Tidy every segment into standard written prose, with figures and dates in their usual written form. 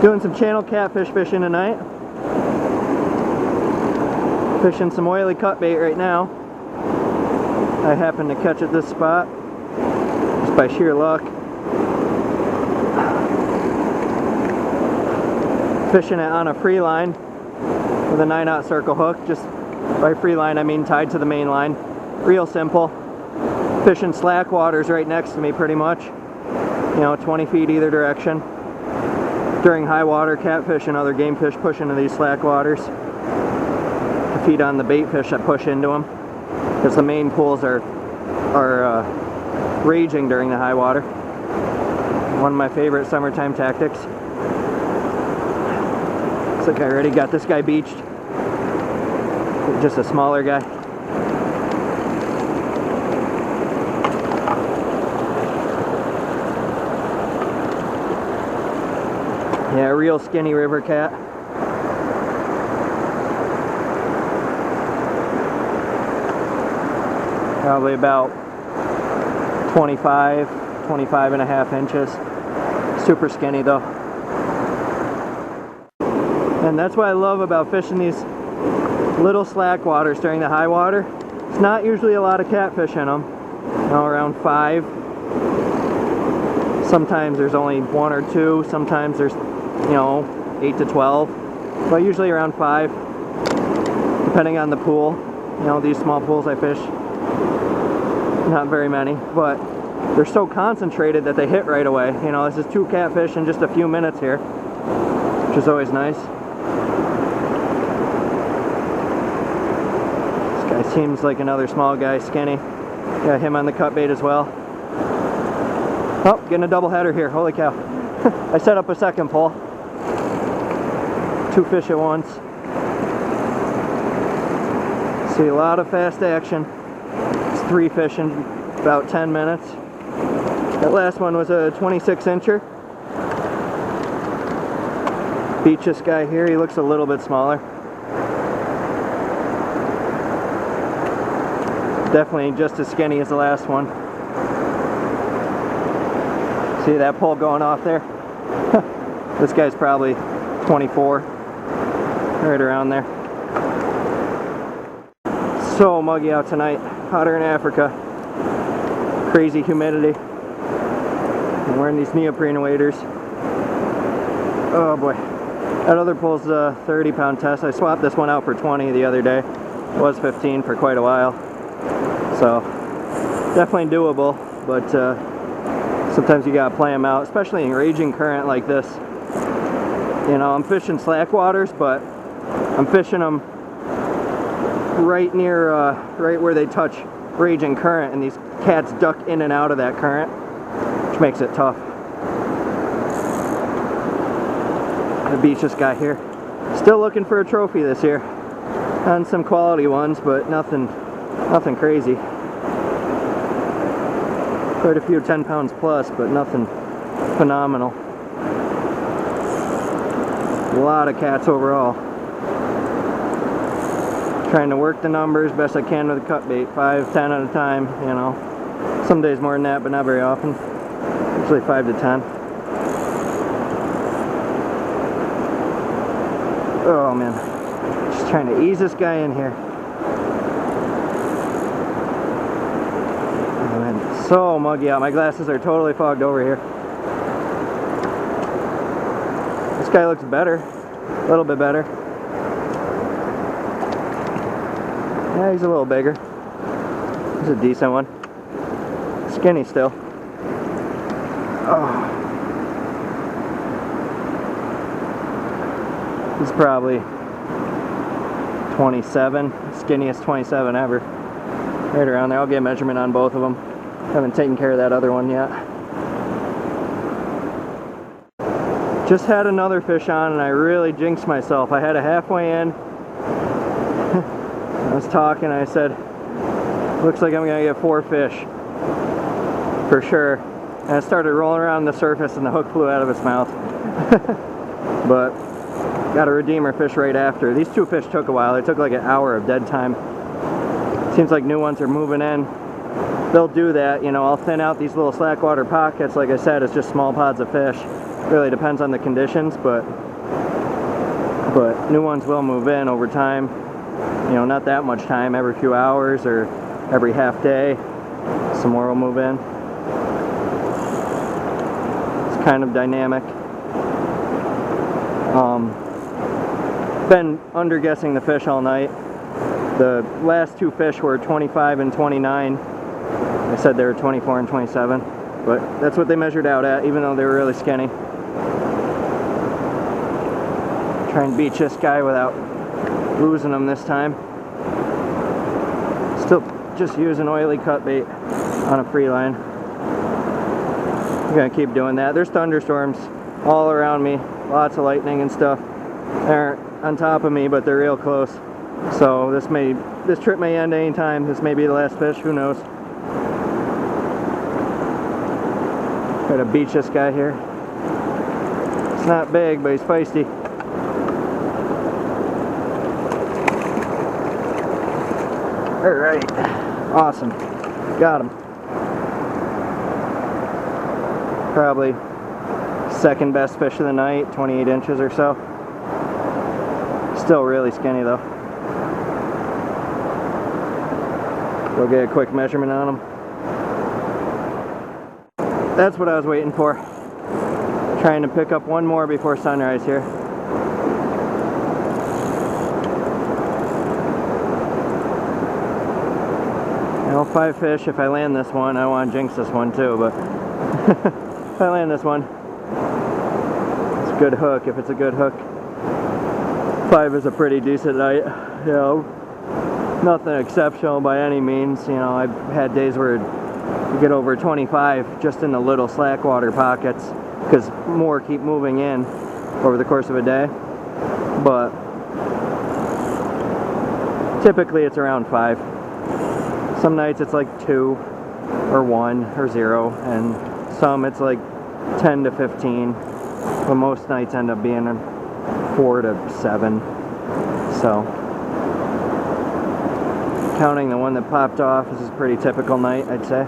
Doing some channel catfish fishing tonight. Fishing some oily cut bait right now. I happened to catch at this spot just by sheer luck. Fishing it on a free line with a 9/0 circle hook. Just by free line I mean tied to the main line. Real simple. Fishing slack waters right next to me pretty much. You know, 20 feet either direction. During high water, catfish and other game fish push into these slack waters to feed on the bait fish that push into them, because the main pools are raging during the high water. One of my favorite summertime tactics. Looks like I already got this guy beached. Just a smaller guy. Yeah, a real skinny river cat. Probably about 25 and a half inches. Super skinny though. And that's what I love about fishing these little slack waters during the high water. It's not usually a lot of catfish in them. You know, around 5. Sometimes there's only 1 or 2. Sometimes there's, you know, 8 to 12, but usually around 5, depending on the pool. You know, these small pools I fish, not very many, but they're so concentrated that they hit right away. You know, this is 2 catfish in just a few minutes here, which is always nice. This guy seems like another small guy, skinny. Got him on the cut bait as well. Oh, getting a double header here, holy cow. I set up a second pole. 2 fish at once. See a lot of fast action. It's 3 fish in about 10 minutes. That last one was a 26 incher. Beach this guy here, he looks a little bit smaller. Definitely just as skinny as the last one. See that pole going off there? This guy's probably 24, right around there. So muggy out tonight, hotter in Africa. Crazy humidity. I'm wearing these neoprene waders. Oh boy. That other pole's a 30-pound test. I swapped this one out for 20 the other day. It was 15 for quite a while. So, definitely doable, but sometimes you gotta play them out, especially in raging current like this. You know, I'm fishing slack waters, but I'm fishing them right near, right where they touch raging current, and these cats duck in and out of that current, which makes it tough. I beach this guy here. Still looking for a trophy this year. On some quality ones, but nothing crazy. Quite a few 10 pounds plus, but nothing phenomenal. A lot of cats overall. Trying to work the numbers best I can with a cut bait, 5, 10 at a time, you know. Some days more than that, but not very often. Usually 5 to 10. Oh man, just trying to ease this guy in here. Oh man, so muggy out. My glasses are totally fogged over here. This guy looks better, a little bit better. Yeah, he's a little bigger. He's a decent one. Skinny still. Oh. He's probably 27, skinniest 27 ever. Right around there. I'll get a measurement on both of them. Haven't taken care of that other one yet. Just had another fish on and I really jinxed myself. I had a halfway in. I was talking, I said, looks like I'm gonna get 4 fish. For sure. And I started rolling around the surface and the hook flew out of its mouth. But got a redeemer fish right after. These 2 fish took a while. They took like an hour of dead time. Seems like new ones are moving in. They'll do that, you know. I'll thin out these little slackwater pockets. Like I said, it's just small pods of fish. really depends on the conditions, but new ones will move in over time. You know, not that much time, every few hours or every half day, some more will move in. It's kind of dynamic. Been underguessing the fish all night. The last two fish were 25 and 29. I said they were 24 and 27, but that's what they measured out at, even though they were really skinny. Try and beach this guy without losing him this time. Still just using oily cut bait on a free line. I'm gonna keep doing that. There's thunderstorms all around me, lots of lightning and stuff. They aren't on top of me, but they're real close. So this trip may end anytime. This may be the last fish, who knows. Try to beach this guy here. It's not big, but he's feisty. Alright, awesome, got him. Probably second best fish of the night, 28 inches or so. Still really skinny though. Go get a quick measurement on him. That's what I was waiting for. Trying to pick up one more before sunrise here. You know, 5 fish. If I land this one, I want to jinx this one too, but if I land this one, it's a good hook. If it's a good hook, 5 is a pretty decent night. You know, nothing exceptional by any means. You know, I've had days where you get over 25 just in the little slack water pockets because more keep moving in over the course of a day, but typically it's around 5. Some nights it's like 2 or 1 or 0, and some it's like 10 to 15, but most nights end up being 4 to 7. So counting the one that popped off, this is a pretty typical night, I'd say.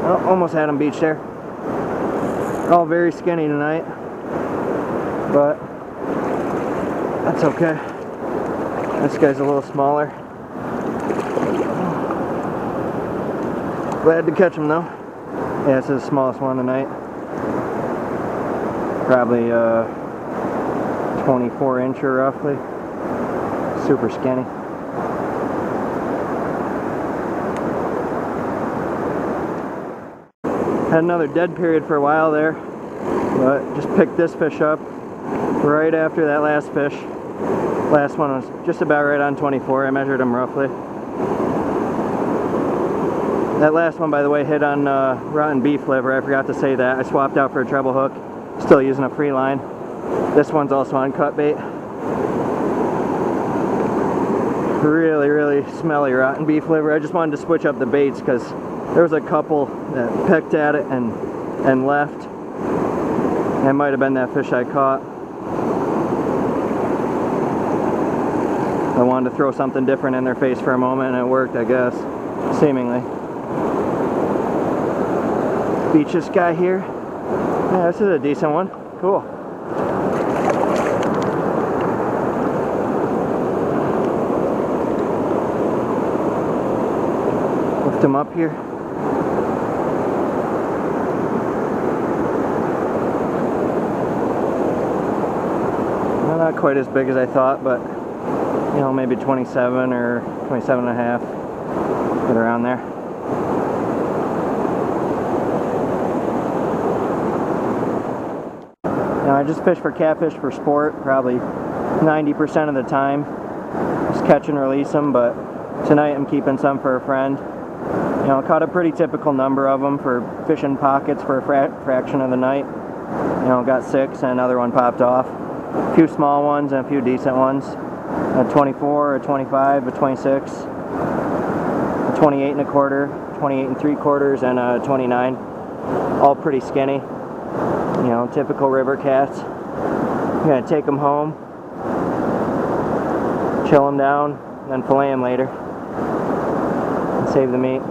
Oh, almost had him beached there. All very skinny tonight, but that's okay. This guy's a little smaller. Glad to catch him though. Yeah, this is the smallest one tonight. Probably 24 incher roughly. Super skinny. Had another dead period for a while there, but just picked this fish up right after that last fish. Last one was just about right on 24. I measured him roughly. That last one, by the way, hit on rotten beef liver. I forgot to say that. I swapped out for a treble hook. Still using a free line. This one's also on cut bait. Really, really smelly rotten beef liver. I just wanted to switch up the baits because there was a couple that pecked at it and left. That might have been that fish I caught. I wanted to throw something different in their face for a moment, and it worked, I guess, seemingly. Beach this guy here. Yeah, this is a decent one. Cool. Lift him up here. Well, not quite as big as I thought, but you know, maybe 27 or 27 and a half. Right around there. Now, I just fish for catfish for sport, probably 90% of the time. Just catch and release them, but tonight I'm keeping some for a friend. You know, I caught a pretty typical number of them for fishing pockets for a fraction of the night. You know, got 6 and another one popped off. A few small ones and a few decent ones. A 24, a 25, a 26, a 28 and a quarter, 28 and 3/4, and a 29. All pretty skinny. You know, typical river cats. I'm gonna take them home, chill them down, then fillet them later, and save the meat.